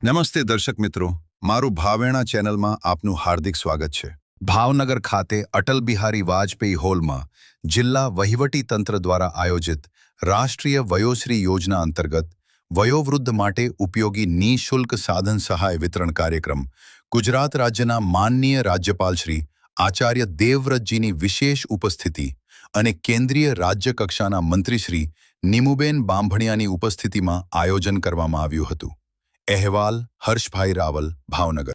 નમસ્તે દર્શક મિત્રો, મારું ભાવેણા ચેનલમાં આપનું હાર્દિક સ્વાગત છે। ભાવનગર ખાતે અટલ બિહારી વાજપેયી હોલમાં જિલ્લા વહીવટી તંત્ર દ્વારા આયોજિત રાષ્ટ્રીય વયોશ્રી યોજના અંતર્ગત વયોવૃદ્ધ માટે ઉપયોગી નિઃશુલ્ક સાધન સહાય વિતરણ કાર્યક્રમ ગુજરાત રાજ્યના માનનીય રાજ્યપાલ શ્રી આચાર્ય દેવવ્રતજીની વિશેષ ઉપસ્થિતિ અને કેન્દ્રીય રાજ્ય કક્ષાના મંત્રી શ્રી નીમુબેન બાંભણિયાની ઉપસ્થિતિમાં આયોજન કરવામાં આવ્યું હતું। અહેવાલ હર્ષભાઈ રાવલ, ભાવનગર।